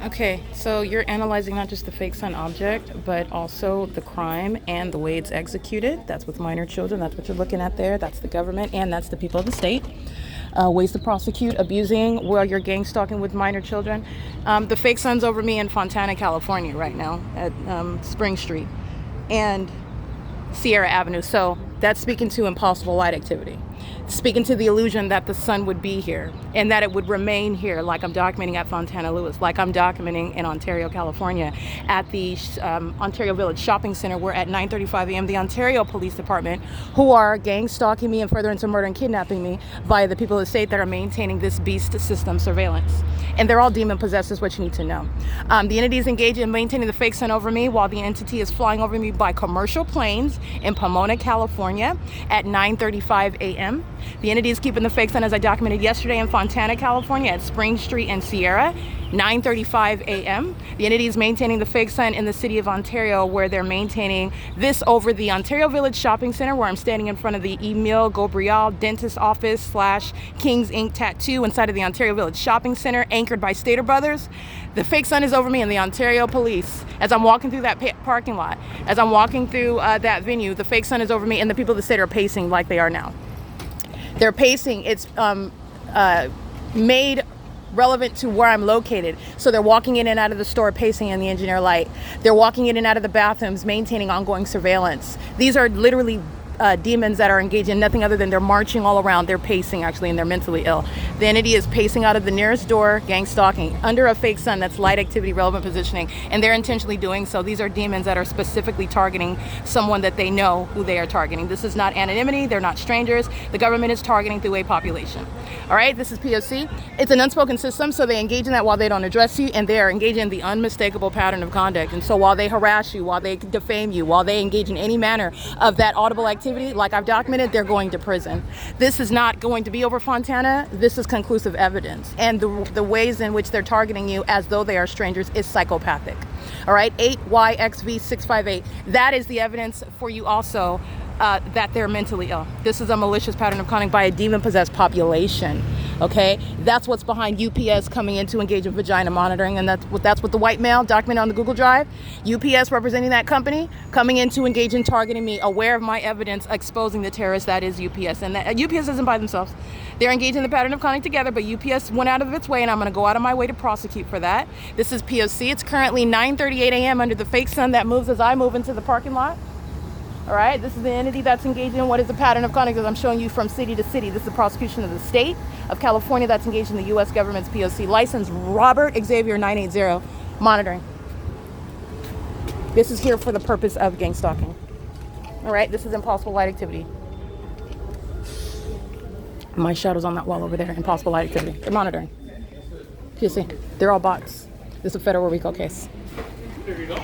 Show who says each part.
Speaker 1: Okay, so you're analyzing not just the fake sun object, but also the crime and the way it's executed. That's with minor children. That's what you're looking at there. That's the government, and that's the people of the state. Ways to prosecute abusing while you're gang stalking with minor children. The fake sun's over me in Fontana, California right now at Spring Street and Sierra Avenue. So that's speaking to impossible light activity. Speaking to the illusion that the sun would be here and that it would remain here, like I'm documenting at Fontana Lewis, like I'm documenting in Ontario, California, at the Ontario Village Shopping Center, where at 9:35 a.m. the Ontario Police Department, who are gang stalking me and furtherance of murder and kidnapping me via the people of the state that are maintaining this beast system surveillance. And they're all demon possessed, is what you need to know. The entity is engaged in maintaining the fake sun over me while the entity is flying over me by commercial planes in Pomona, California at 9:35 a.m. The entity is keeping the fake sun, as I documented yesterday, in Fontana, California at Spring Street and Sierra, 9:35 a.m. The entity is maintaining the fake sun in the city of Ontario, where they're maintaining this over the Ontario Village Shopping Center, where I'm standing in front of the Emile Gabriel dentist office / King's Ink Tattoo inside of the Ontario Village Shopping Center, anchored by Stater Brothers. The fake sun is over me in the Ontario Police. As I'm walking through that parking lot, as I'm walking through that venue, the fake sun is over me, and the people of the state are pacing like they are now. They're pacing. It's made relevant to where I'm located. So they're walking in and out of the store, pacing in the engineer light. They're walking in and out of the bathrooms, maintaining ongoing surveillance. These are literally demons that are engaged in nothing other than they're marching all around. They're pacing, actually, and they're mentally ill. The entity is pacing out of the nearest door, gang stalking, under a fake sun. That's light activity, relevant positioning, and they're intentionally doing so. These are demons that are specifically targeting someone that they know who they are targeting. This is not anonymity. They're not strangers. The government is targeting through a population. All right, this is P.O.C. It's an unspoken system, so they engage in that while they don't address you, and they are engaging in the unmistakable pattern of conduct. And so while they harass you, while they defame you, while they engage in any manner of that audible activity, like I've documented, they're going to prison. This is not going to be over Fontana. This is conclusive evidence. And the ways in which they're targeting you as though they are strangers is psychopathic. All right, 8YXV658. That is the evidence for you also that they're mentally ill. This is a malicious pattern of conduct by a demon-possessed population. Okay, that's what's behind UPS coming in to engage in vagina monitoring, and that's what the white male documented on the Google Drive. UPS representing that company coming in to engage in targeting me, aware of my evidence exposing the terrorists. That is UPS, and that UPS isn't by themselves. They're engaged in the pattern of conduct together, but UPS went out of its way, and I'm going to go out of my way to prosecute for that. This is POC. It's currently 9:38 a.m. under the fake sun that moves as I move into the parking lot. All right, this is the entity that's engaged in what is a pattern of conduct that I'm showing you from city to city. This is the prosecution of the state of California that's engaged in the U.S. government's POC license, Robert Xavier 980, monitoring. This is here for the purpose of gang stalking. All right, this is impossible light activity. My shadow's on that wall over there, impossible light activity. They're monitoring. POC, they're all bots. This is a federal RICO case. There you go.